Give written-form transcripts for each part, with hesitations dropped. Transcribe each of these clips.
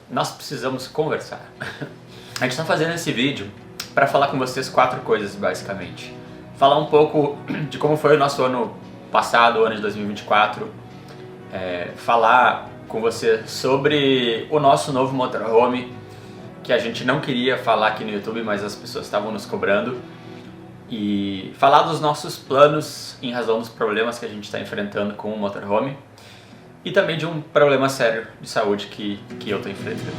nós precisamos conversar. A gente está fazendo esse vídeo para falar com vocês 4 coisas, basicamente. Falar um pouco de como foi o nosso ano passado, o ano de 2024. Falar com você sobre o nosso novo motorhome, que a gente não queria falar aqui no YouTube, mas as pessoas estavam nos cobrando. E falar dos nossos planos em razão dos problemas que a gente está enfrentando com o motorhome. E também de um problema sério de saúde que eu estou enfrentando.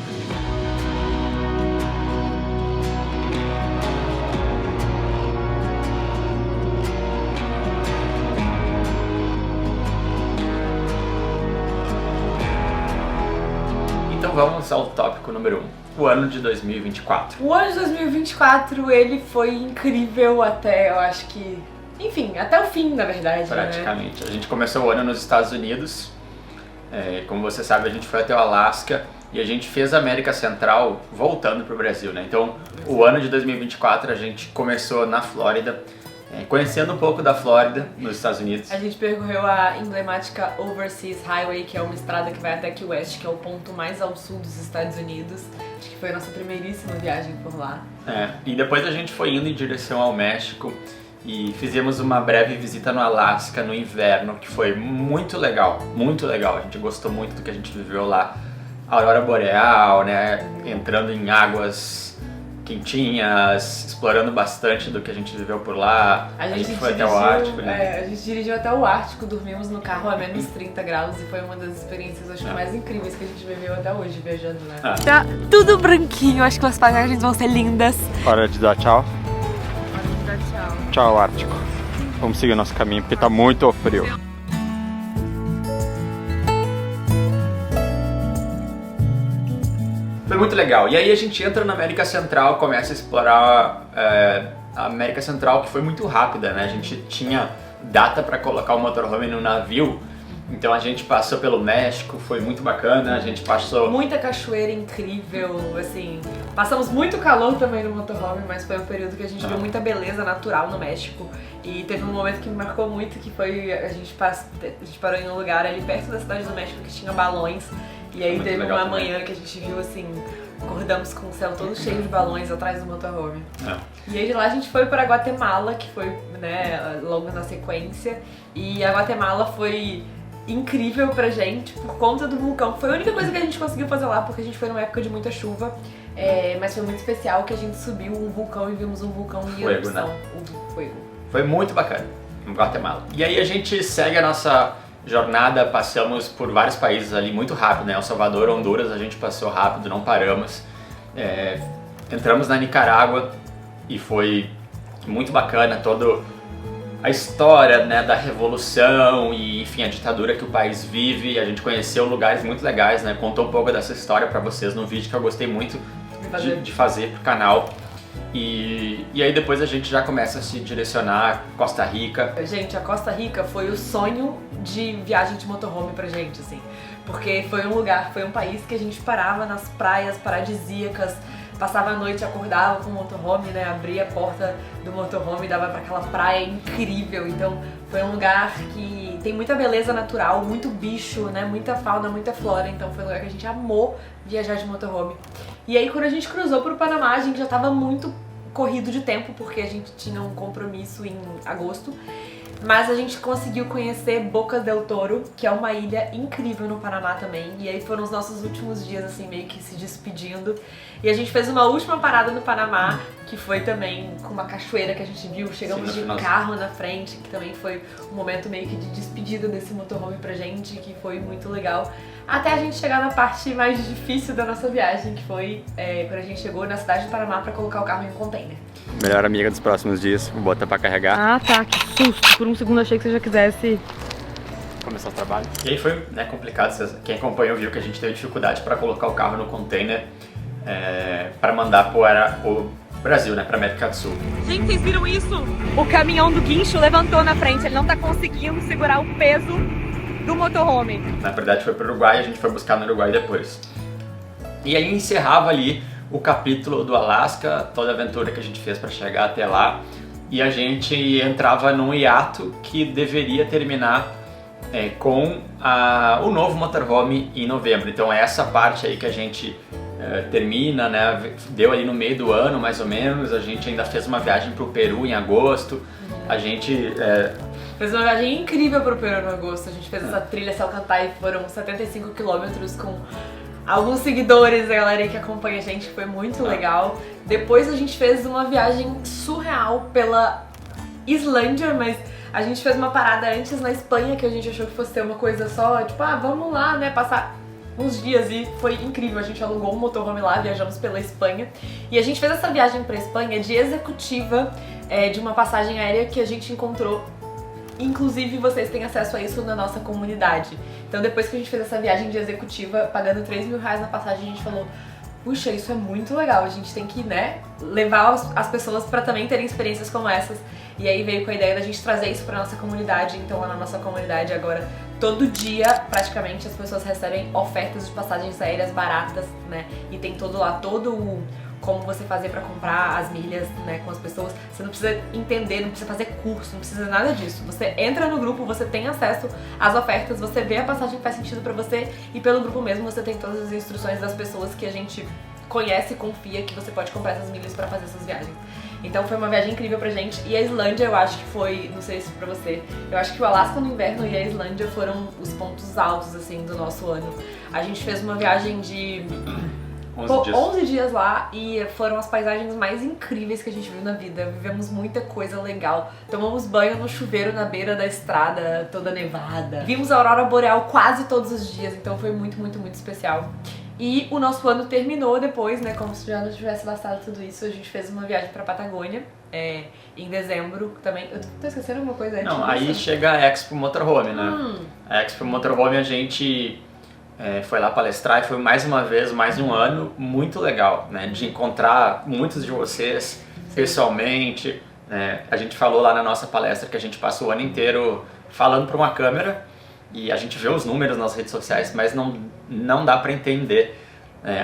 Então vamos ao tópico número 1, o ano de 2024. O ano de 2024, ele foi incrível até, eu acho que... Enfim, até o fim, na verdade, praticamente. Né? A gente começou o ano nos Estados Unidos. Como você sabe, a gente foi até o Alasca e a gente fez a América Central voltando para o Brasil, né? Então, o ano de 2024 a gente começou na Flórida, conhecendo um pouco da Flórida, nos Estados Unidos. A gente percorreu a emblemática Overseas Highway, que é uma estrada que vai até Key West, que é o ponto mais ao sul dos Estados Unidos. Acho que foi a nossa primeiríssima viagem por lá. E depois a gente foi indo em direção ao México e fizemos uma breve visita no Alasca no inverno, que foi muito legal, muito legal. A gente gostou muito do que a gente viveu lá. A aurora boreal, né? Entrando em águas quentinhas, explorando bastante do que a gente viveu por lá. A gente foi até o Ártico, né? A gente dirigiu até o Ártico, dormimos no carro a menos 30 graus e foi uma das experiências, acho que mais incríveis que a gente viveu até hoje, viajando, né? Tá tudo branquinho, acho que as paisagens vão ser lindas. Hora de dar tchau. Tchau. Tchau, Ártico. Vamos seguir nosso caminho, porque tá muito frio. Foi muito legal. E aí a gente entra na América Central, começa a explorar a América Central, que foi muito rápida, né? A gente tinha data para colocar o motorhome no navio, então a gente passou pelo México, foi muito bacana, a gente passou... Muita cachoeira incrível, assim, passamos muito calor também no motorhome, mas foi um período que a gente viu muita beleza natural no México. E teve um momento que me marcou muito, que foi, a gente parou em um lugar ali perto da cidade do México que tinha balões. E aí teve uma manhã que a gente viu assim, acordamos com o céu todo cheio de balões atrás do motorhome. E aí de lá a gente foi para Guatemala, que foi, né, logo na sequência. E a Guatemala foi incrível pra gente por conta do vulcão. Foi a única coisa que a gente conseguiu fazer lá, porque a gente foi numa época de muita chuva. Mas foi muito especial que a gente subiu um vulcão e vimos um vulcão em erupção. O Fuego. Foi muito bacana, em Guatemala. E aí a gente segue a nossa jornada, passamos por vários países ali muito rápido, né? El Salvador, Honduras, a gente passou rápido, não paramos. Entramos na Nicarágua e foi muito bacana toda a história, né, da revolução e, enfim, a ditadura que o país vive. A gente conheceu lugares muito legais, né? Contou um pouco dessa história pra vocês no vídeo que eu gostei muito de fazer pro canal. E aí depois a gente já começa a se direcionar a Costa Rica. Gente, a Costa Rica foi o sonho de viagem de motorhome pra gente, assim. Porque foi um lugar, foi um país que a gente parava nas praias paradisíacas, passava a noite, acordava com o motorhome, né? Abria a porta do motorhome e dava pra aquela praia incrível. Então foi um lugar que tem muita beleza natural, muito bicho, né? Muita fauna, muita flora. Então foi um lugar que a gente amou viajar de motorhome. E aí quando a gente cruzou pro Panamá, a gente já tava muito corrido de tempo, porque a gente tinha um compromisso em agosto. Mas a gente conseguiu conhecer Bocas del Toro, que é uma ilha incrível no Panamá também. E aí foram os nossos últimos dias, assim, meio que se despedindo. E a gente fez uma última parada no Panamá, que foi também com uma cachoeira que a gente viu. Chegamos de carro na frente, que também foi um momento meio que de despedida desse motorhome pra gente, que foi muito legal. Até a gente chegar na parte mais difícil da nossa viagem, que foi quando a gente chegou na cidade do Panamá pra colocar o carro em um container. Melhor amiga dos próximos dias, vou botar pra carregar. Ah tá, que susto, por um segundo achei que você já quisesse começar o trabalho. E aí foi, né, complicado, quem acompanhou viu que a gente teve dificuldade para colocar o carro no container para mandar para o Brasil, né, para América do Sul. Gente, vocês viram isso? O caminhão do guincho levantou na frente, ele não tá conseguindo segurar o peso do motorhome. Na verdade foi para o Uruguai, a gente foi buscar no Uruguai depois. E aí encerrava ali o capítulo do Alasca, toda a aventura que a gente fez para chegar até lá. E a gente entrava num hiato que deveria terminar com o novo motorhome em novembro. Então é essa parte aí que a gente termina, né? Deu ali no meio do ano, mais ou menos. A gente ainda fez uma viagem pro Peru em agosto. A gente fez uma viagem incrível pro Peru no agosto. A gente fez essa trilha Salcantay, foram 75 quilômetros com alguns seguidores, a galera que acompanha a gente, foi muito legal. Depois a gente fez uma viagem surreal pela Islândia, mas a gente fez uma parada antes na Espanha, que a gente achou que fosse ter uma coisa só, tipo, vamos lá, né, passar uns dias, e foi incrível. A gente alugou um motorhome lá, viajamos pela Espanha, e a gente fez essa viagem pra Espanha de executiva, de uma passagem aérea que a gente encontrou. Inclusive, vocês têm acesso a isso na nossa comunidade. Então, depois que a gente fez essa viagem de executiva, pagando 3 mil reais na passagem, a gente falou: puxa, isso é muito legal, a gente tem que, né, levar as pessoas para também terem experiências como essas. E aí veio com a ideia da gente trazer isso pra nossa comunidade. Então, lá na nossa comunidade agora, todo dia, praticamente, as pessoas recebem ofertas de passagens aéreas baratas, né? E tem como você fazer pra comprar as milhas, né, com as pessoas. Você não precisa entender, não precisa fazer curso, não precisa nada disso. Você entra no grupo, você tem acesso às ofertas, você vê a passagem que faz sentido pra você, e pelo grupo mesmo você tem todas as instruções das pessoas que a gente conhece e confia que você pode comprar essas milhas pra fazer essas viagens. Então foi uma viagem incrível pra gente. E a Islândia, eu acho que foi, não sei se pra você, eu acho que o Alasca no inverno e a Islândia foram os pontos altos, assim, do nosso ano. A gente fez uma viagem de 11 dias lá, e foram as paisagens mais incríveis que a gente viu na vida. Vivemos muita coisa legal. Tomamos banho no chuveiro na beira da estrada, toda nevada. Vimos a aurora boreal quase todos os dias, então foi muito, muito, muito especial. E o nosso ano terminou depois, né, como se já não tivesse bastado tudo isso. A gente fez uma viagem pra Patagônia, em dezembro também. Eu tô esquecendo alguma coisa antes? Não, aí chega a Expo Motorhome, né? A Expo Motorhome a gente foi lá palestrar, e foi mais uma vez, mais um ano muito legal, né? De encontrar muitos de vocês pessoalmente. A gente falou lá na nossa palestra que a gente passa o ano inteiro falando para uma câmera, e a gente vê os números nas redes sociais, mas não dá para entender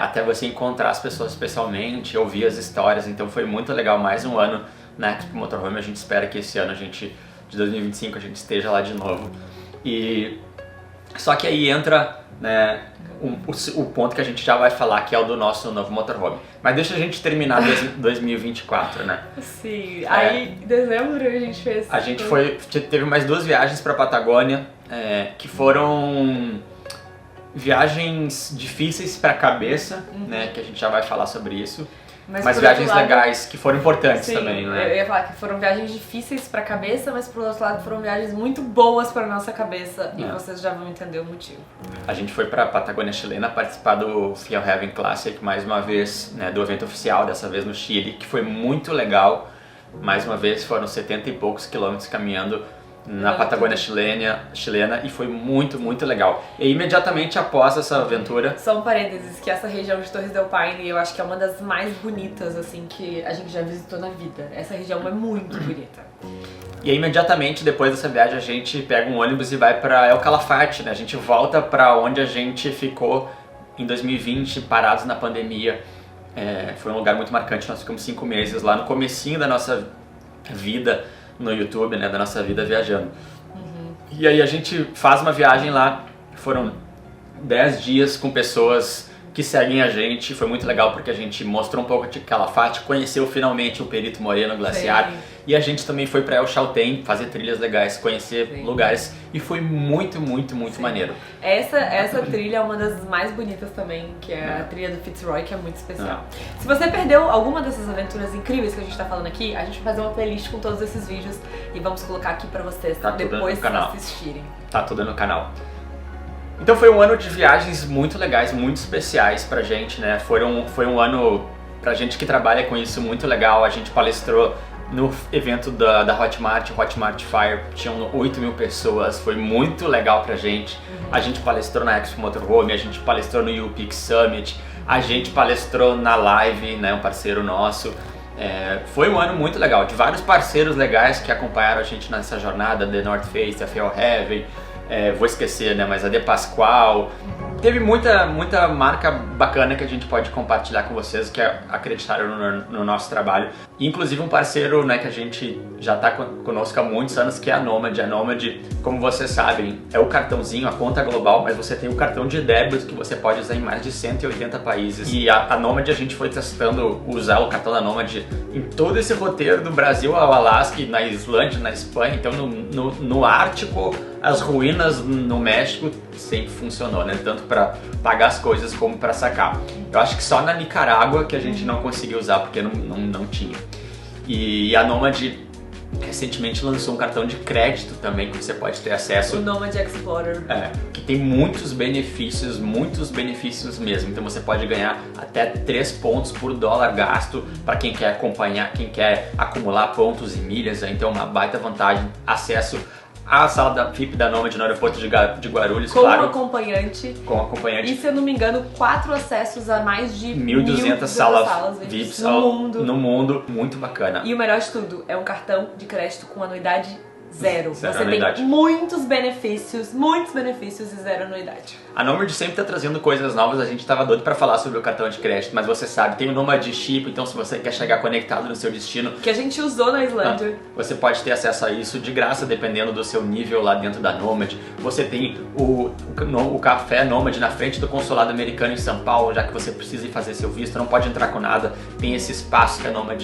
até você encontrar as pessoas pessoalmente, ouvir as histórias. Então foi muito legal, mais um ano na Expo Motorhome. A gente espera que esse ano, de 2025, a gente esteja lá de novo. E só que aí entra, né, o ponto que a gente já vai falar, que é o do nosso novo motorhome. Mas deixa a gente terminar 2024, né? Sim, aí em dezembro a gente fez... A gente teve mais 2 viagens para Patagônia, que foram viagens difíceis para a cabeça, né? Que a gente já vai falar sobre isso. Mas viagens legais que foram importantes também, né? Eu ia falar que foram viagens difíceis pra cabeça, mas por outro lado foram viagens muito boas pra nossa cabeça, e vocês já vão entender o motivo. A gente foi pra Patagônia chilena participar do Fjällräven Classic, mais uma vez, né, do evento oficial, dessa vez no Chile, que foi muito legal. Mais uma vez foram 70 e poucos quilômetros caminhando na Patagônia chilena, e foi muito, muito legal. E imediatamente após essa aventura... Só um parênteses, que essa região de Torres del Paine, eu acho que é uma das mais bonitas, assim, que a gente já visitou na vida. Essa região é muito bonita. E aí, imediatamente depois dessa viagem, a gente pega um ônibus e vai pra El Calafate, né? A gente volta pra onde a gente ficou em 2020, parados na pandemia. Foi um lugar muito marcante, nós ficamos 5 meses lá no comecinho da nossa vida no YouTube, né, da nossa vida viajando. E aí a gente faz uma viagem lá, foram 10 dias com pessoas que seguem a gente. Foi muito legal porque a gente mostrou um pouco de Calafate, conheceu finalmente o Perito Moreno Glaciar. Sim. E a gente também foi para El Chaltén fazer trilhas legais, conhecer lugares, e foi muito, muito, muito maneiro. Essa trilha é uma das mais bonitas também, que é a trilha do Fitzroy, que é muito especial. Se você perdeu alguma dessas aventuras incríveis que a gente tá falando aqui, a gente vai fazer uma playlist com todos esses vídeos e vamos colocar aqui pra vocês depois assistirem. Tá tudo no canal. Então foi um ano de viagens muito legais, muito especiais pra gente, né? Foi um ano pra gente que trabalha com isso muito legal. A gente palestrou no evento da Hotmart Fire, tinham 8 mil pessoas, foi muito legal pra gente. A gente palestrou na Expo Motorhome, a gente palestrou no YouPeak Summit, a gente palestrou na Live, né, um parceiro nosso. Foi um ano muito legal, de vários parceiros legais que acompanharam a gente nessa jornada, The North Face, a Fjällräven, vou esquecer, né, mas a De Pascoal, Teve muita marca bacana que a gente pode compartilhar com vocês que acreditaram no nosso trabalho. Inclusive um parceiro, né, que a gente já está conosco há muitos anos, que é a Nomad. A Nomad, como vocês sabem, é o cartãozinho, a conta global, mas você tem o cartão de débito que você pode usar em mais de 180 países. E a Nomad, a gente foi testando usar o cartão da Nomad em todo esse roteiro do Brasil ao Alasca, na Islândia, na Espanha, então no Ártico, as ruínas no México, sempre funcionou, né? Tanto para pagar as coisas como para sacar. Eu acho que só na Nicarágua que a gente não conseguiu usar porque não tinha. E a Nomad recentemente lançou um cartão de crédito também que você pode ter acesso. O Nomad Explorer. Que tem muitos benefícios mesmo. Então você pode ganhar até 3 pontos por dólar gasto para quem quer acompanhar, quem quer acumular pontos e milhas. Então uma baita vantagem, acesso à sala da VIP da Nomad no aeroporto de Guarulhos, com claro. Com acompanhante. E, se eu não me engano, 4 acessos a mais de 1.200 salas VIPs no mundo. Muito bacana. E o melhor de tudo, é um cartão de crédito com anuidade zero. Você anuidade. Tem muitos benefícios e zero anuidade. A Nomad sempre tá trazendo coisas novas, a gente tava doido pra falar sobre o cartão de crédito, mas você sabe, tem o Nomad Chip, então se você quer chegar conectado no seu destino... Que a gente usou na Islândia. Você pode ter acesso a isso de graça, dependendo do seu nível lá dentro da Nomad. Você tem o café Nomad na frente do consulado americano em São Paulo, já que você precisa ir fazer seu visto, não pode entrar com nada, tem esse espaço que a Nomad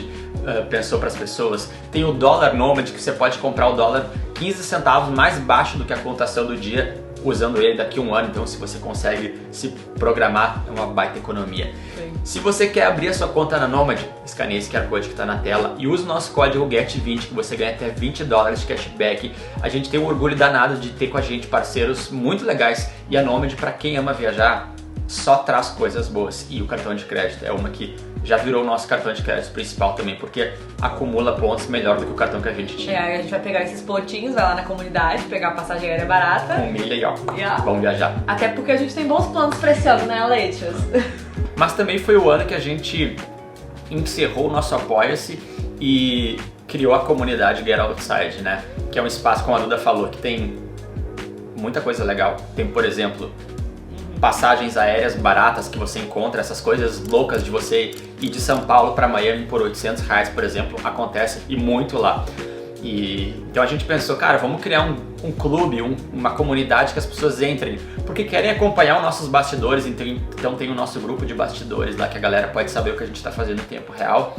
pensou para as pessoas. Tem o dólar Nomad, que você pode comprar o dólar 15 centavos mais baixo do que a cotação do dia, usando ele daqui a um ano. Então se você consegue se programar, é uma baita economia. Sim. Se você quer abrir a sua conta na Nomad, escaneie esse QR Code que está na tela e use o nosso código GET20 que você ganha até $20 de cashback. A gente tem um orgulho danado de ter com a gente parceiros muito legais, e a Nomad, para quem ama viajar, só traz coisas boas, e o cartão de crédito é uma que já virou o nosso cartão de crédito principal também, porque acumula pontos melhor do que o cartão que a gente tinha. A gente vai pegar esses pontinhos, vai lá na comunidade, pegar a passagem aérea barata. Com milha e ó, vamos viajar. Até porque a gente tem bons planos pra esse ano, né, Leitias? Mas também foi o ano que a gente encerrou o nosso Apoia-se e criou a comunidade Get Outside, né? Que é um espaço, como a Duda falou, que tem muita coisa legal. Tem, por exemplo, passagens aéreas baratas que você encontra, essas coisas loucas de você ir de São Paulo para Miami por R$800, por exemplo, acontece e muito lá. Então a gente pensou, cara, vamos criar um clube, uma comunidade que as pessoas entrem, porque querem acompanhar os nossos bastidores. Então tem o nosso grupo de bastidores lá, que a galera pode saber o que a gente está fazendo em tempo real.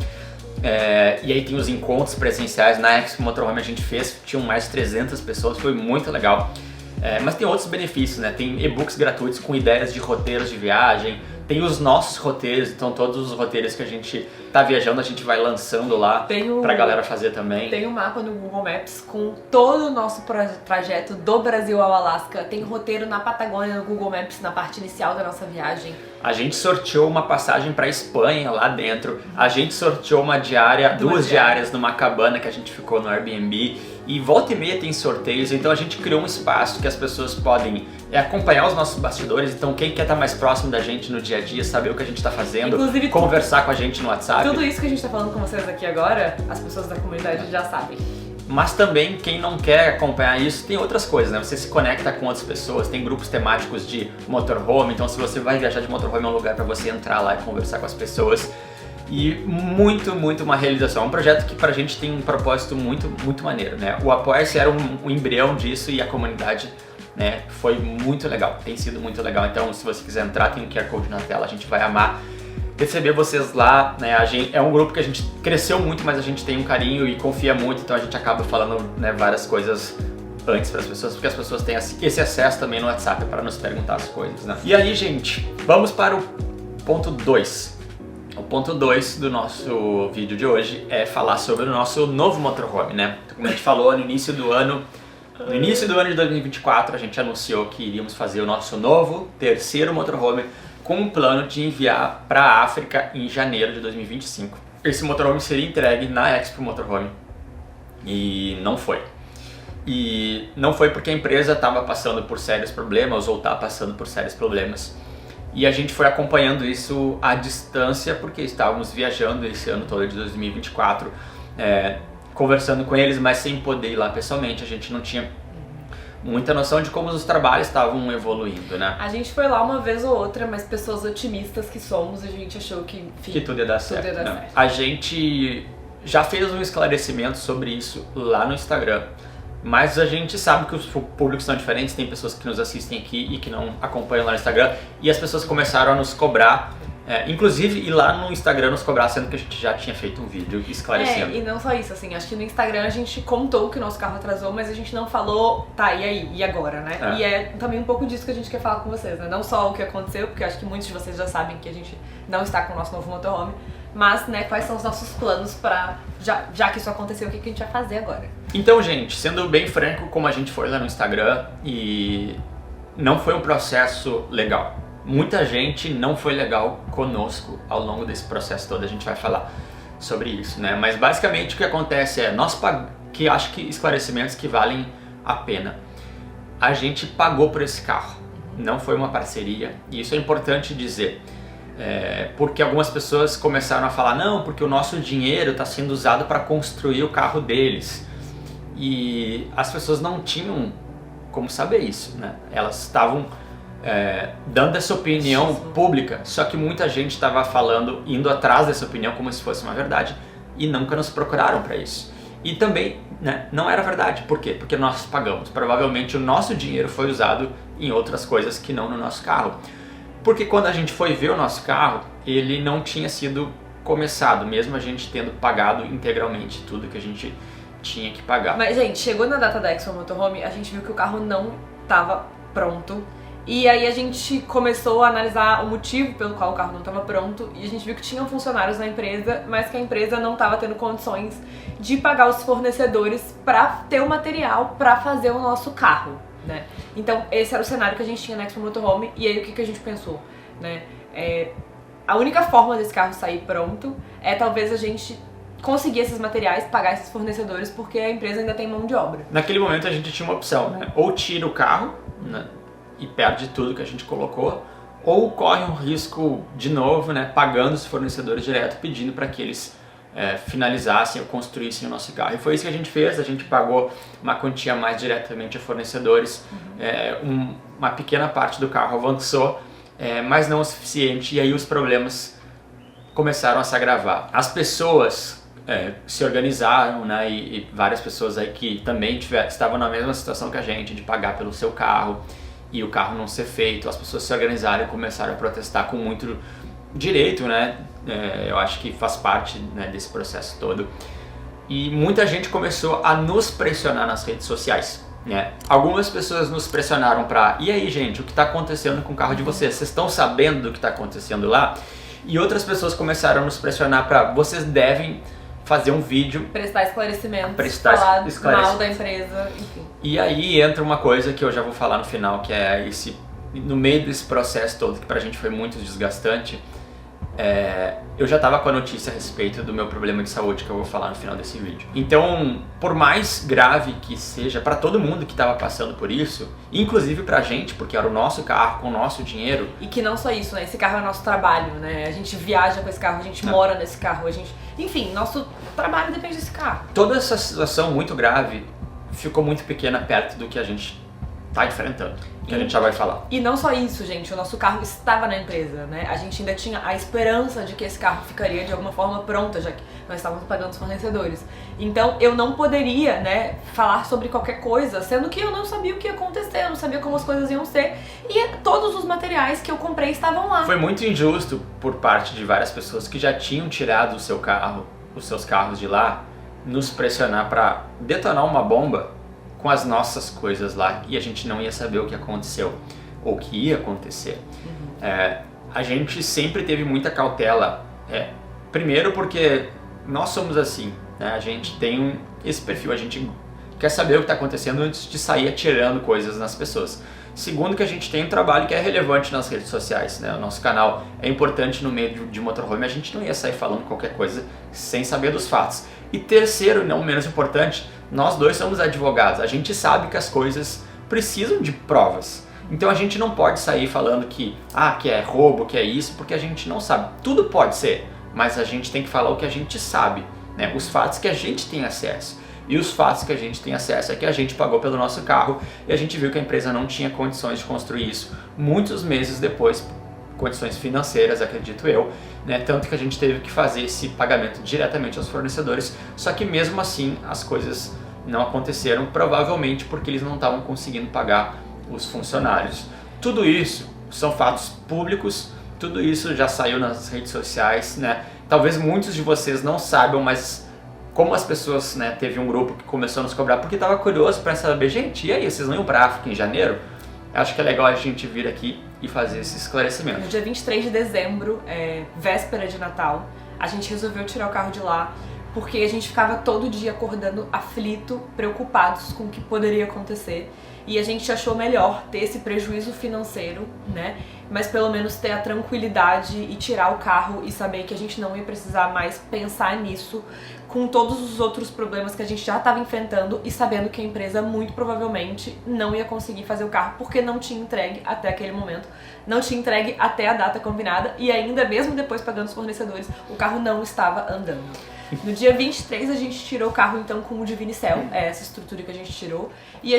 E aí tem os encontros presenciais. Na Expo Motorhome a gente fez, tinham mais de 300 pessoas, foi muito legal. Mas tem outros benefícios, né? Tem e-books gratuitos com ideias de roteiros de viagem, tem os nossos roteiros, então todos os roteiros que a gente tá viajando a gente vai lançando lá pra galera fazer também. Tem um mapa no Google Maps com todo o nosso trajeto do Brasil ao Alasca, tem roteiro na Patagônia no Google Maps na parte inicial da nossa viagem. A gente sorteou uma passagem pra Espanha lá dentro, a gente sorteou uma diária, duas diárias numa cabana que a gente ficou no Airbnb. E volta e meia tem sorteios, então a gente criou um espaço que as pessoas podem acompanhar os nossos bastidores. Então quem quer estar mais próximo da gente no dia a dia, saber o que a gente está fazendo, inclusive, conversar com a gente no WhatsApp. Tudo isso que a gente está falando com vocês aqui agora, as pessoas da comunidade já sabem. Mas também quem não quer acompanhar isso, tem outras coisas, né? Você se conecta com outras pessoas, tem grupos temáticos de motorhome, então se você vai viajar de motorhome é um lugar para você entrar lá e conversar com as pessoas. E muito uma realização. É um projeto que pra gente tem um propósito muito maneiro, né? O Apoia-se era um embrião disso, e a comunidade, né, foi muito legal, tem sido muito legal. Então se você quiser entrar, tem um QR Code na tela, a gente vai amar receber vocês lá, né? É um grupo que a gente cresceu muito, mas a gente tem um carinho e confia muito, então a gente acaba falando, né, várias coisas antes para as pessoas, porque as pessoas têm esse acesso também no WhatsApp para nos perguntar as coisas, né? E aí, gente, vamos para o ponto 2. O ponto 2 do nosso vídeo de hoje é falar sobre o nosso novo motorhome, né? Como a gente falou no início do ano de 2024, a gente anunciou que iríamos fazer o nosso novo terceiro motorhome com um plano de enviar para a África em janeiro de 2025. Esse motorhome seria entregue na Expo Motorhome e não foi. E não foi porque a empresa estava passando por sérios problemas ou está passando por sérios problemas. E a gente foi acompanhando isso à distância, porque estávamos viajando esse ano todo de 2024, conversando com eles, mas sem poder ir lá pessoalmente. A gente não tinha muita noção de como os trabalhos estavam evoluindo, né? A gente foi lá uma vez ou outra, mas pessoas otimistas que somos, a gente achou que, enfim, Que tudo ia dar certo. Né? A gente já fez um esclarecimento sobre isso lá no Instagram, mas a gente sabe que os públicos são diferentes, tem pessoas que nos assistem aqui e que não acompanham lá no Instagram, e as pessoas começaram a nos cobrar, inclusive ir lá no Instagram nos cobrar, sendo que a gente já tinha feito um vídeo esclarecendo. E não só isso, assim, acho que no Instagram a gente contou que o nosso carro atrasou, mas a gente não falou, tá, e aí, e agora, né? E é também um pouco disso que a gente quer falar com vocês, né? Não só o que aconteceu, porque eu acho que muitos de vocês já sabem que a gente não está com o nosso novo motorhome, mas, né, quais são os nossos planos pra, já que isso aconteceu, o que a gente vai fazer agora? Então, gente, sendo bem franco, como a gente foi lá no Instagram, e não foi um processo legal. Muita gente não foi legal conosco ao longo desse processo todo, a gente vai falar sobre isso, né? Mas basicamente o que acontece é, que acho que esclarecimentos que valem a pena. A gente pagou por esse carro, não foi uma parceria, e isso é importante dizer. Porque algumas pessoas começaram a falar, não, porque o nosso dinheiro está sendo usado para construir o carro deles. E as pessoas não tinham como saber isso, né? Elas estavam dando essa opinião pública, só que muita gente estava falando, indo atrás dessa opinião como se fosse uma verdade, e nunca nos procuraram para isso. E também, né, não era verdade. Por quê? Porque nós pagamos. Provavelmente o nosso dinheiro foi usado em outras coisas que não no nosso carro. Porque quando a gente foi ver o nosso carro, ele não tinha sido começado, mesmo a gente tendo pagado integralmente tudo que a gente tinha que pagar. Mas, gente, chegou na data da Expo Motorhome, a gente viu que o carro não estava pronto. E aí a gente começou a analisar o motivo pelo qual o carro não estava pronto, e a gente viu que tinham funcionários na empresa, mas que a empresa não estava tendo condições de pagar os fornecedores para ter o material para fazer o nosso carro, né? Então esse era o cenário que a gente tinha na Expo Motorhome, e aí o que a gente pensou, né? A única forma desse carro sair pronto é talvez a gente conseguir esses materiais, pagar esses fornecedores, porque a empresa ainda tem mão de obra. Naquele momento a gente tinha uma opção, né? Ou tira o carro, né, e perde tudo que a gente colocou, ou corre um risco de novo, né, pagando os fornecedores direto, pedindo para que eles finalizassem ou construíssem o nosso carro. E foi isso que a gente fez, a gente pagou uma quantia mais diretamente a fornecedores, uma pequena parte do carro avançou, mas não o suficiente, e aí os problemas começaram a se agravar. As pessoas se organizaram, né, e várias pessoas aí que também estavam na mesma situação que a gente, de pagar pelo seu carro, e o carro não ser feito, as pessoas se organizaram e começaram a protestar com muito direito, né? Eu acho que faz parte, né, desse processo todo. E muita gente começou a nos pressionar nas redes sociais, né? Algumas pessoas nos pressionaram para, e aí, gente, o que está acontecendo com o carro de vocês? Vocês estão sabendo do que está acontecendo lá? E outras pessoas começaram a nos pressionar para, vocês devem fazer um vídeo, prestar esclarecimento, falar mal da empresa, enfim. E aí entra uma coisa que eu já vou falar no final, que é no meio desse processo todo, que pra gente foi muito desgastante, eu já tava com a notícia a respeito do meu problema de saúde, que eu vou falar no final desse vídeo. Então, por mais grave que seja pra todo mundo que tava passando por isso, inclusive pra gente, porque era o nosso carro, com o nosso dinheiro. E que não só isso, né? Esse carro é o nosso trabalho, né? A gente viaja com esse carro, a gente mora nesse carro, enfim, nosso trabalho depende desse carro. Toda essa situação muito grave ficou muito pequena perto do que a gente tá enfrentando, que a gente já vai falar. E não só isso, gente, o nosso carro estava na empresa, né? A gente ainda tinha a esperança de que esse carro ficaria de alguma forma pronta, já que nós estávamos pagando os fornecedores. Então eu não poderia, né, falar sobre qualquer coisa, sendo que eu não sabia o que ia acontecer, eu não sabia como as coisas iam ser, e todos os materiais que eu comprei estavam lá. Foi muito injusto por parte de várias pessoas que já tinham tirado o seu carro, os seus carros de lá, nos pressionar para detonar uma bomba com as nossas coisas lá, e a gente não ia saber o que aconteceu ou o que ia acontecer. A gente sempre teve muita cautela, primeiro porque nós somos assim, né? A gente tem esse perfil, a gente quer saber o que está acontecendo antes de sair atirando coisas nas pessoas. Segundo, que a gente tem um trabalho que é relevante nas redes sociais, né? O nosso canal é importante no meio de motorhome, a gente não ia sair falando qualquer coisa sem saber dos fatos. E terceiro, e não menos importante, nós dois somos advogados, a gente sabe que as coisas precisam de provas. Então a gente não pode sair falando que é roubo, que é isso, porque a gente não sabe. Tudo pode ser, mas a gente tem que falar o que a gente sabe, né? Os fatos que a gente tem acesso. E os fatos que a gente tem acesso é que a gente pagou pelo nosso carro e a gente viu que a empresa não tinha condições de construir isso muitos meses depois, condições financeiras, acredito eu, né? Tanto que a gente teve que fazer esse pagamento diretamente aos fornecedores, só que mesmo assim as coisas não aconteceram, provavelmente porque eles não estavam conseguindo pagar os funcionários. Tudo isso são fatos públicos, tudo isso já saiu nas redes sociais, né? Talvez muitos de vocês não saibam, mas como as pessoas, né, teve um grupo que começou a nos cobrar porque estava curioso para saber, gente, e aí, vocês não iam para a África em janeiro? Acho que é legal a gente vir aqui e fazer esse esclarecimento. No dia 23 de dezembro, véspera de Natal, a gente resolveu tirar o carro de lá porque a gente ficava todo dia acordando aflito, preocupados com o que poderia acontecer. E a gente achou melhor ter esse prejuízo financeiro, né? Mas pelo menos ter a tranquilidade e tirar o carro e saber que a gente não ia precisar mais pensar nisso com todos os outros problemas que a gente já estava enfrentando e sabendo que a empresa muito provavelmente não ia conseguir fazer o carro porque não tinha entregue até aquele momento, não tinha entregue até a data combinada e ainda mesmo depois pagando os fornecedores, o carro não estava andando. No dia 23 a gente tirou o carro então com o Divinicel, essa estrutura que a gente tirou, e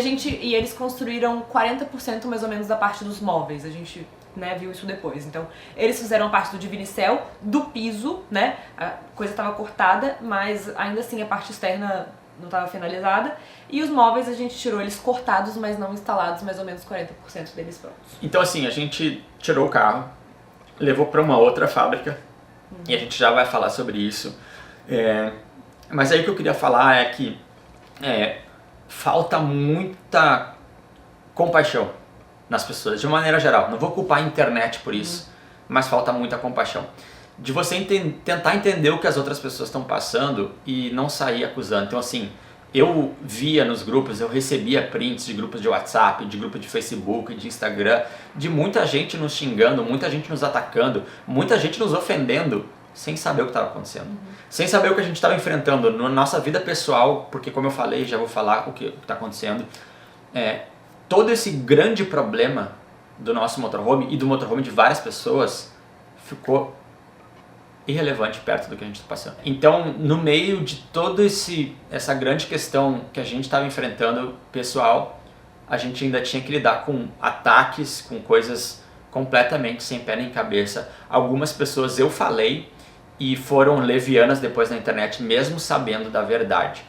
eles construíram 40% mais ou menos da parte dos móveis, a gente, né, viu isso depois. Então eles fizeram a parte do Divinicel, do piso, né, a coisa estava cortada, mas ainda assim a parte externa não estava finalizada, e os móveis a gente tirou eles cortados, mas não instalados, mais ou menos 40% deles prontos. Então assim, a gente tirou o carro, levou para uma outra fábrica, e a gente já vai falar sobre isso. Mas aí o que eu queria falar é que falta muita compaixão nas pessoas, de maneira geral. Não vou culpar a internet por isso, mas falta muita compaixão. De você tentar entender o que as outras pessoas estão passando e não sair acusando. Então assim, eu via nos grupos, eu recebia prints de grupos de WhatsApp, de grupos de Facebook, de Instagram, de muita gente nos xingando, muita gente nos atacando, muita gente nos ofendendo, sem saber o que estava acontecendo, sem saber o que a gente estava enfrentando na nossa vida pessoal, porque como eu falei, já vou falar o que está acontecendo, todo esse grande problema do nosso motorhome e do motorhome de várias pessoas ficou irrelevante perto do que a gente está passando. Então, no meio de toda essa grande questão que a gente estava enfrentando pessoal, a gente ainda tinha que lidar com ataques, com coisas completamente sem pé nem cabeça. Algumas pessoas eu falei e foram levianas depois na internet, mesmo sabendo da verdade.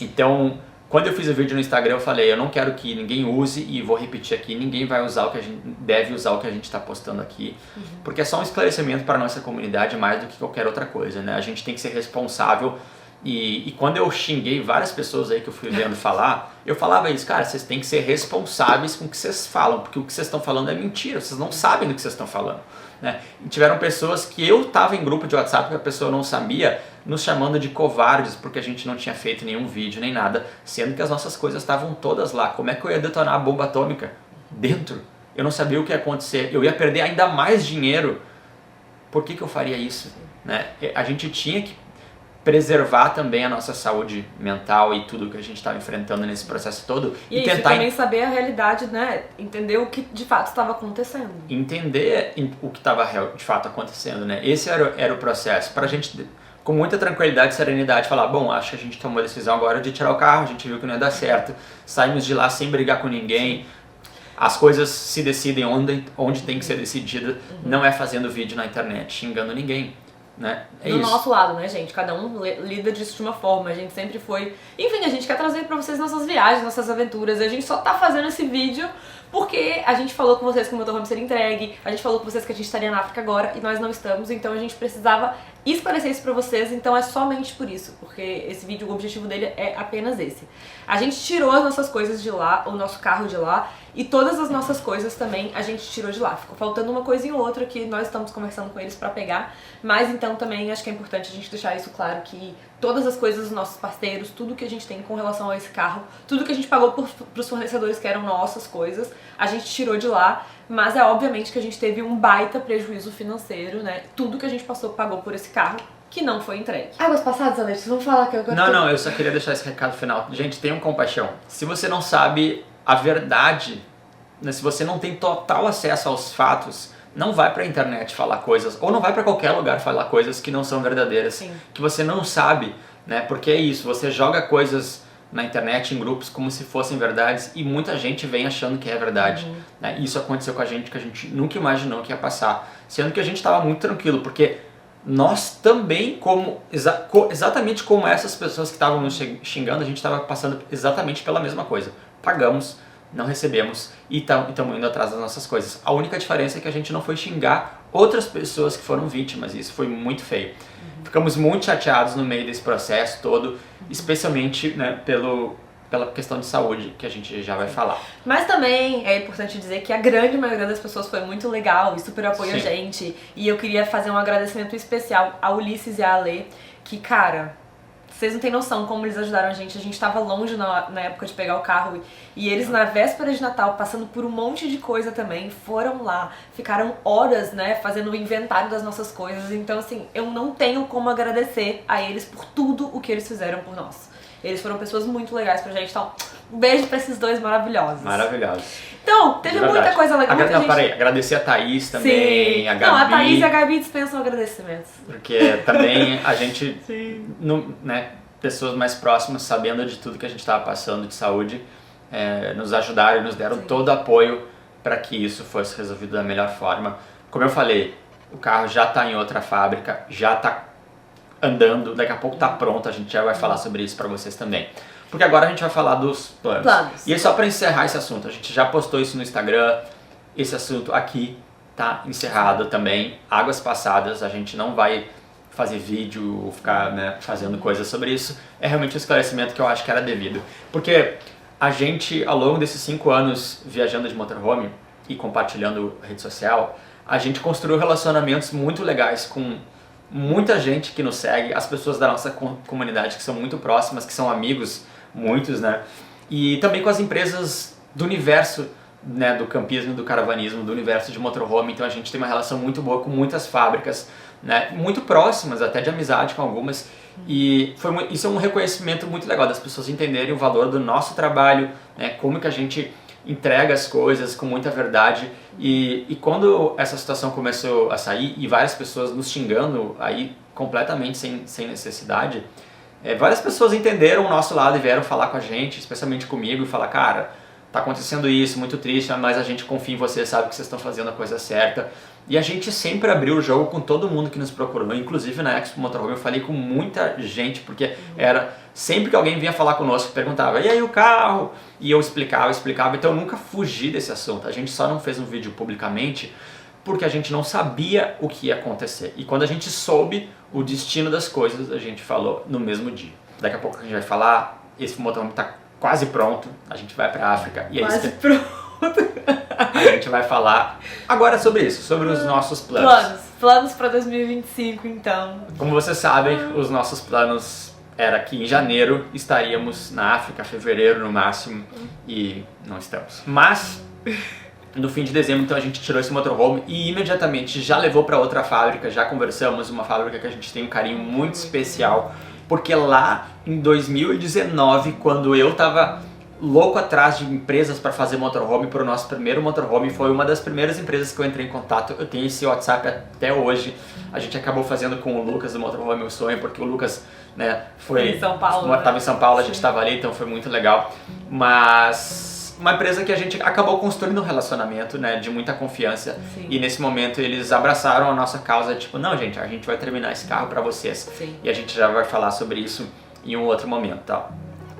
Então, quando eu fiz o vídeo no Instagram, eu falei, eu não quero que ninguém use, e vou repetir aqui, ninguém vai usar o que a gente deve usar o que a gente está postando aqui, porque é só um esclarecimento para a nossa comunidade mais do que qualquer outra coisa, né? A gente tem que ser responsável. E quando eu xinguei várias pessoas aí que eu fui vendo falar, eu falava isso, cara, vocês têm que ser responsáveis com o que vocês falam, porque o que vocês estão falando é mentira, vocês não sabem do que vocês estão falando, né? E tiveram pessoas que eu estava em grupo de WhatsApp que a pessoa não sabia, nos chamando de covardes porque a gente não tinha feito nenhum vídeo nem nada, sendo que as nossas coisas estavam todas lá. Como é que eu ia detonar a bomba atômica dentro? Eu não sabia o que ia acontecer, eu ia perder ainda mais dinheiro. Por que eu faria isso, né? A gente tinha que preservar também a nossa saúde mental e tudo que a gente estava enfrentando nesse processo todo. E tentar também saber a realidade, né? Entender o que de fato estava acontecendo. Entender o que estava de fato acontecendo, né? Esse era o processo. Para a gente, com muita tranquilidade e serenidade, falar, bom, acho que a gente tomou a decisão agora de tirar o carro, a gente viu que não ia dar certo, saímos de lá sem brigar com ninguém. As coisas se decidem onde tem que ser decidida, não é fazendo vídeo na internet, xingando ninguém. Né? Do nosso lado, né, gente? Cada um lida disso de uma forma. A gente sempre foi... Enfim, a gente quer trazer pra vocês nossas viagens, nossas aventuras. A gente só tá fazendo esse vídeo porque a gente falou com vocês que o motorhome seria entregue, a gente falou com vocês que a gente estaria na África agora e nós não estamos, então a gente precisava esclarecer isso pra vocês, então é somente por isso, porque esse vídeo, o objetivo dele é apenas esse. A gente tirou as nossas coisas de lá, o nosso carro de lá, e todas as nossas coisas também a gente tirou de lá. Ficou faltando uma coisinha ou outra que nós estamos conversando com eles pra pegar, mas então também acho que é importante a gente deixar isso claro, que todas as coisas dos nossos parceiros, tudo que a gente tem com relação a esse carro, tudo que a gente pagou pros fornecedores que eram nossas coisas, a gente tirou de lá, mas é obviamente que a gente teve um baita prejuízo financeiro, né? Tudo que a gente pagou por esse carro, que não foi entregue. Águas passadas, Alex, vocês vão falar que eu... Não, eu só queria deixar esse recado final. Gente, tenham compaixão. Se você não sabe a verdade, né, se você não tem total acesso aos fatos, não vai pra internet falar coisas, ou não vai pra qualquer lugar falar coisas que não são verdadeiras, Sim. que você não sabe, né? Porque é isso, você joga coisas na internet, em grupos, como se fossem verdades, e muita gente vem achando que é verdade. Né? Isso aconteceu com a gente, que a gente nunca imaginou que ia passar, sendo que a gente estava muito tranquilo, porque nós também, exatamente como essas pessoas que estavam nos xingando, a gente estava passando exatamente pela mesma coisa. Pagamos, não recebemos e estamos indo atrás das nossas coisas. A única diferença é que a gente não foi xingar outras pessoas que foram vítimas, e isso foi muito feio. Ficamos muito chateados no meio desse processo todo, especialmente, né, pela questão de saúde, que a gente já vai falar. Mas também é importante dizer que a grande maioria das pessoas foi muito legal e super apoiou a gente. E eu queria fazer um agradecimento especial a Ulisses e a Ale, que, cara, vocês não têm noção como eles ajudaram a gente tava longe na época de pegar o carro, e eles na véspera de Natal, passando por um monte de coisa também, foram lá, ficaram horas, né, fazendo o inventário das nossas coisas. Então, assim, eu não tenho como agradecer a eles por tudo o que eles fizeram por nós. Eles foram pessoas muito legais pra gente, então um beijo pra esses dois maravilhosos. Maravilhosos. Então, teve muita coisa legal. Peraí, agradecer a Thaís também, Sim. a Gabi. Não, a Thaís e a Gabi dispensam agradecimentos. Porque também a gente, né, pessoas mais próximas, sabendo de tudo que a gente estava passando de saúde, nos ajudaram e nos deram todo o apoio para que isso fosse resolvido da melhor forma. Como eu falei, o carro já está em outra fábrica, já está andando, daqui a pouco está pronto, a gente já vai falar sobre isso para vocês também. Porque agora a gente vai falar dos planos. E é só para encerrar esse assunto, a gente já postou isso no Instagram, esse assunto aqui tá encerrado também, águas passadas, a gente não vai fazer vídeo ou ficar, né, fazendo coisas sobre isso, é realmente um esclarecimento que eu acho que era devido. Porque a gente, ao longo desses 5 anos viajando de motorhome e compartilhando rede social, a gente construiu relacionamentos muito legais com muita gente que nos segue, as pessoas da nossa comunidade que são muito próximas, que são amigos, muitos, né? E também com as empresas do universo, né, do campismo, do caravanismo, do universo de motorhome. Então a gente tem uma relação muito boa com muitas fábricas, né, muito próximas, até de amizade com algumas. E isso é um reconhecimento muito legal das pessoas entenderem o valor do nosso trabalho, né, como que a gente entrega as coisas com muita verdade. E quando essa situação começou a sair e várias pessoas nos xingando aí completamente sem necessidade, várias pessoas entenderam o nosso lado e vieram falar com a gente, especialmente comigo, e falar, cara, tá acontecendo isso, muito triste, mas a gente confia em vocês, sabe que vocês estão fazendo a coisa certa. E a gente sempre abriu o jogo com todo mundo que nos procurou, inclusive na Expo Motorhome eu falei com muita gente, porque era sempre que alguém vinha falar conosco, perguntava, e aí o carro? E eu explicava, então eu nunca fugi desse assunto. A gente só não fez um vídeo publicamente porque a gente não sabia o que ia acontecer. E quando a gente soube o destino das coisas, a gente falou no mesmo dia. Daqui a pouco a gente vai falar, esse motorhome tá quase pronto, a gente vai pra África. E quase pronto. A gente vai falar agora sobre isso, sobre os nossos planos. Planos para 2025, então. Como vocês sabem, os nossos planos era que em janeiro estaríamos na África, fevereiro no máximo, e não estamos. Mas no fim de dezembro, então, a gente tirou esse motorhome e imediatamente já levou para outra fábrica, já conversamos, uma fábrica que a gente tem um carinho muito especial, porque lá em 2019, quando eu tava louco atrás de empresas para fazer motorhome, para o nosso primeiro motorhome, foi uma das primeiras empresas que eu entrei em contato. Eu tenho esse WhatsApp até hoje. A gente acabou fazendo com o Lucas do Motorhome o sonho, porque o Lucas, né, foi em São Paulo, estava em São Paulo, a gente estava ali, então foi muito legal. Mas uma empresa que a gente acabou construindo um relacionamento, né, de muita confiança. Sim. E nesse momento eles abraçaram a nossa causa, tipo, não, gente, a gente vai terminar esse carro para vocês. Sim. E a gente já vai falar sobre isso em um outro momento, tá?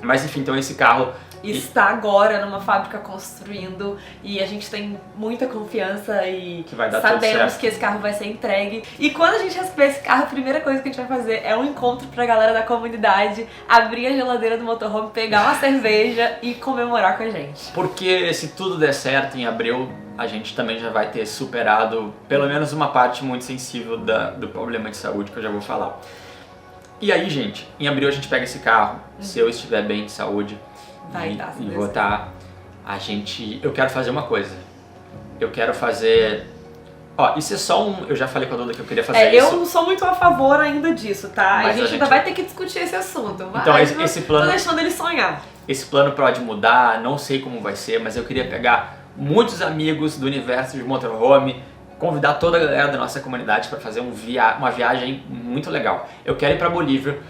Mas enfim, então esse carro está agora numa fábrica construindo, e a gente tem muita confiança e que vai dar sabemos que esse carro vai ser entregue. E quando a gente receber esse carro, a primeira coisa que a gente vai fazer é um encontro pra galera da comunidade, abrir a geladeira do motorhome, pegar uma cerveja e comemorar com a gente. Porque se tudo der certo em abril, a gente também já vai ter superado pelo menos uma parte muito sensível do problema de saúde que eu já vou falar. E aí, gente, em abril a gente pega esse carro, se eu estiver bem de saúde, e vou estar, eu quero fazer uma coisa. Eu quero fazer... Ó, isso é só eu já falei com a Duda que eu queria fazer isso. Eu não sou muito a favor ainda disso, tá? Mas a gente ainda vai ter que discutir esse assunto. Mas então esse plano... tô deixando ele sonhar. Esse plano pode mudar, não sei como vai ser, mas eu queria pegar muitos amigos do universo de motorhome, convidar toda a galera da nossa comunidade para fazer uma viagem muito legal. Eu quero ir para Bolívia,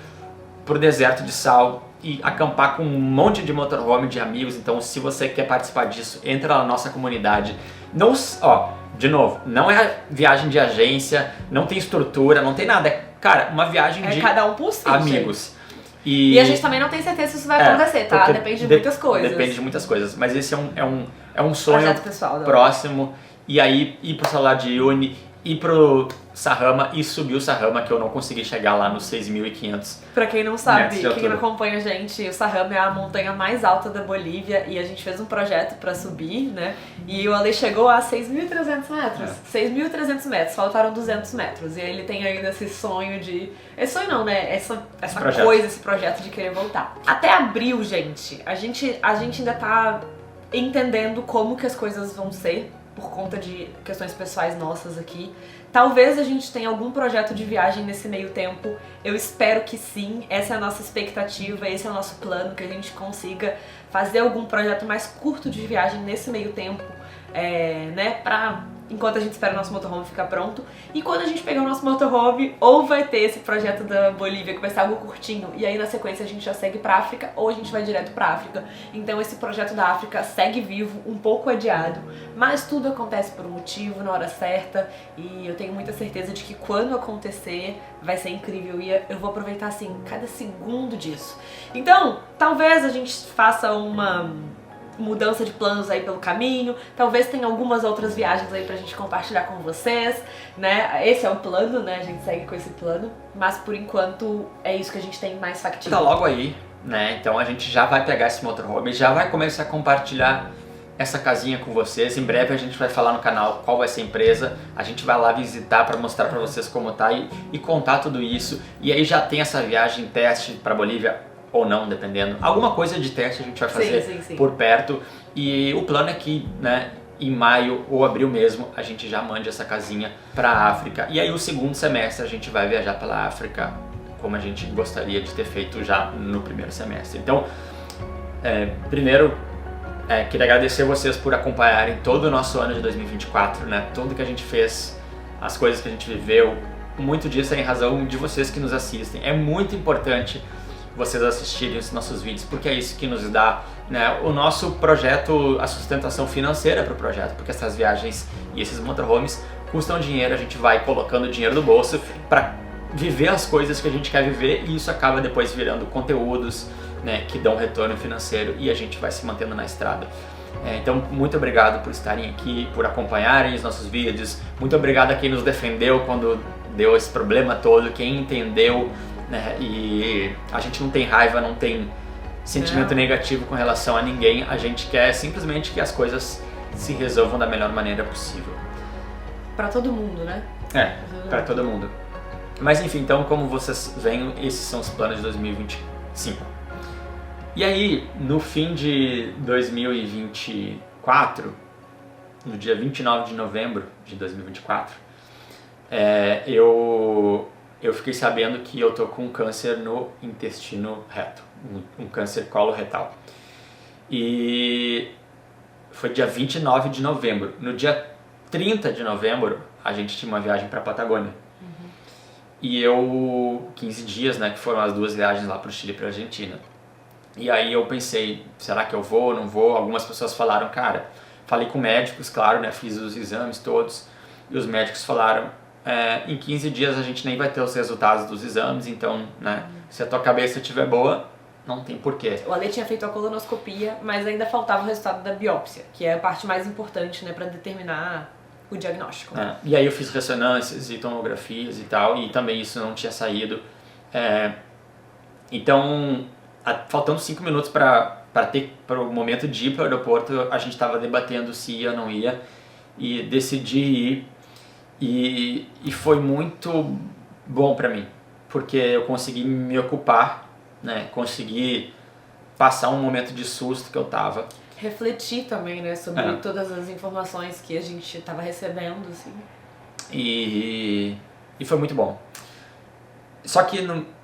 pro deserto de sal, e acampar com um monte de motorhome de amigos. Então, se você quer participar disso, entra na nossa comunidade. Não, ó, de novo, não é viagem de agência, não tem estrutura, não tem nada. É, cara, uma viagem de cada um por si, amigos. E a gente também não tem certeza se isso vai acontecer, tá? Depende de muitas coisas. Depende de muitas coisas. Mas esse é um sonho projeto pessoal, próximo. E aí, ir pro Salar de Uyuni, ir pro Sarrama e subir o Sarrama, que eu não consegui chegar lá nos 6.500. Pra quem não sabe, quem não acompanha a gente, o Sarrama é a montanha mais alta da Bolívia e a gente fez um projeto pra subir, né? E o Ale chegou a 6.300 metros. 6.300 metros, faltaram 200 metros. E ele tem ainda esse sonho de... Esse sonho não, né? Essa coisa, esse projeto de querer voltar. Até abril, gente, a gente ainda tá entendendo como que as coisas vão ser, por conta de questões pessoais nossas aqui. Talvez a gente tenha algum projeto de viagem nesse meio tempo. Eu espero que sim. Essa é a nossa expectativa, esse é o nosso plano, que a gente consiga fazer algum projeto mais curto de viagem nesse meio tempo, né? Enquanto a gente espera o nosso motorhome ficar pronto. E quando a gente pegar o nosso motorhome, ou vai ter esse projeto da Bolívia, que vai ser algo curtinho, e aí na sequência a gente já segue pra África, ou a gente vai direto pra África. Então esse projeto da África segue vivo, um pouco adiado, mas tudo acontece por um motivo, na hora certa, e eu tenho muita certeza de que quando acontecer, vai ser incrível, e eu vou aproveitar, assim, cada segundo disso. Então, talvez a gente faça uma mudança de planos aí pelo caminho, talvez tenha algumas outras viagens aí pra gente compartilhar com vocês, né? Esse é o plano, né? A gente segue com esse plano, mas por enquanto é isso que a gente tem mais factível. Tá logo aí, né? Então a gente já vai pegar esse motorhome, já vai começar a compartilhar essa casinha com vocês. Em breve a gente vai falar no canal qual vai ser a empresa, a gente vai lá visitar para mostrar para vocês como tá e contar tudo isso. E aí já tem essa viagem teste para Bolívia, ou não, dependendo. Alguma coisa de teste a gente vai fazer sim. por perto. E o plano é que, né, em maio ou abril mesmo, a gente já mande essa casinha para a África. E aí o segundo semestre a gente vai viajar pela África, como a gente gostaria de ter feito já no primeiro semestre. Então, primeiro, queria agradecer vocês por acompanharem todo o nosso ano de 2024, né? Tudo que a gente fez, as coisas que a gente viveu, muito disso é em razão de vocês que nos assistem. É muito importante vocês assistirem os nossos vídeos, porque é isso que nos dá, né, o nosso projeto, a sustentação financeira para o projeto, porque essas viagens e esses motorhomes custam dinheiro, a gente vai colocando dinheiro no bolso para viver as coisas que a gente quer viver e isso acaba depois virando conteúdos, né, que dão retorno financeiro e a gente vai se mantendo na estrada. Então, muito obrigado por estarem aqui, por acompanharem os nossos vídeos, muito obrigado a quem nos defendeu quando deu esse problema todo, quem entendeu, né? E a gente não tem raiva, não tem sentimento negativo com relação a ninguém, a gente quer simplesmente que as coisas se resolvam da melhor maneira possível. Pra todo mundo, né? Pra todo mundo. Mas enfim, então como vocês veem, esses são os planos de 2025. E aí, no fim de 2024, no dia 29 de novembro de 2024, eu fiquei sabendo que eu tô com câncer no intestino reto, um câncer coloretal. E foi dia 29 de novembro. No dia 30 de novembro, a gente tinha uma viagem pra Patagônia. E 15 dias, né, que foram as duas viagens lá pro Chile e pra Argentina. E aí eu pensei, será que eu vou, não vou? Algumas pessoas falaram, cara, falei com médicos, claro, né, fiz os exames todos, e os médicos falaram, em 15 dias a gente nem vai ter os resultados dos exames, então, né, se a tua cabeça estiver boa, não tem porquê. O Ale tinha feito a colonoscopia, mas ainda faltava o resultado da biópsia, que é a parte mais importante, né, para determinar o diagnóstico. E aí eu fiz ressonâncias e tomografias e tal, e também isso não tinha saído. Então, faltando 5 minutos para o momento de ir para o aeroporto, a gente estava debatendo se ia ou não ia, e decidi ir. E foi muito bom para mim, porque eu consegui me ocupar, né? Consegui passar um momento de susto que eu tava. Refletir também, né, sobre todas as informações que a gente tava recebendo, assim. E foi muito bom. Só que,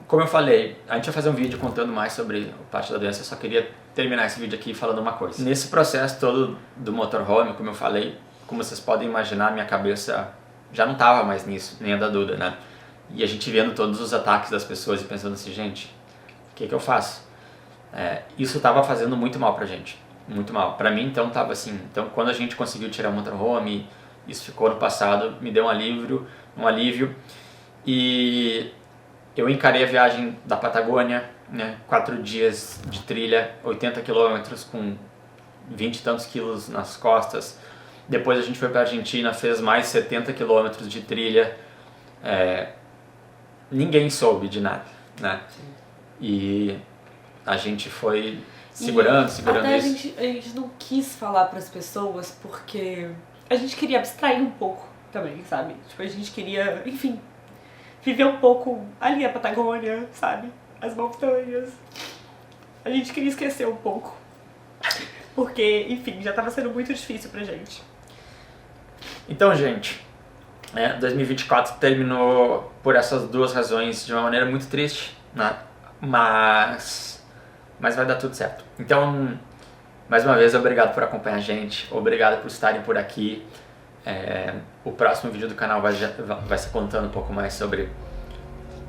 como eu falei, a gente vai fazer um vídeo contando mais sobre a parte da doença, eu só queria terminar esse vídeo aqui falando uma coisa. Nesse processo todo do motorhome, como eu falei, como vocês podem imaginar, minha cabeça já não tava mais nisso, nem a da Duda, né? E a gente vendo todos os ataques das pessoas e pensando assim, gente, o que eu faço? isso tava fazendo muito mal pra gente. Muito mal. Pra mim, então, tava assim. Então, quando a gente conseguiu tirar o motorhome, isso ficou no passado, me deu um alívio. E eu encarei a viagem da Patagônia, né? 4 dias de trilha, 80 quilômetros com 20 e tantos quilos nas costas. Depois a gente foi pra Argentina, fez mais 70 quilômetros de trilha. Ninguém soube de nada, né? E a gente foi segurando até isso. A gente não quis falar pras pessoas porque a gente queria abstrair um pouco também, sabe? Tipo, a gente queria, enfim, viver um pouco ali a Patagônia, sabe? As montanhas. A gente queria esquecer um pouco. Porque, enfim, já tava sendo muito difícil pra gente. Então, gente, 2024 terminou por essas duas razões de uma maneira muito triste, né? Mas vai dar tudo certo. Então, mais uma vez, obrigado por acompanhar a gente, obrigado por estarem por aqui. O próximo vídeo do canal vai ser contando um pouco mais sobre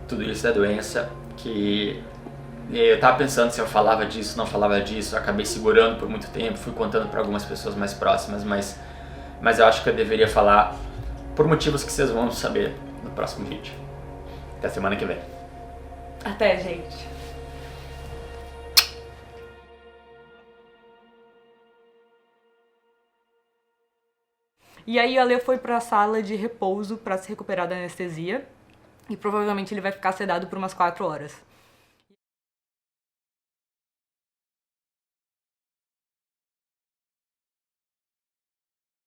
tudo isso da doença, que eu tava pensando se eu falava disso, não falava disso, acabei segurando por muito tempo, fui contando para algumas pessoas mais próximas, mas eu acho que eu deveria falar por motivos que vocês vão saber no próximo vídeo. Até semana que vem. Até, gente. E aí a Lê foi pra sala de repouso pra se recuperar da anestesia. E provavelmente ele vai ficar sedado por umas 4 horas.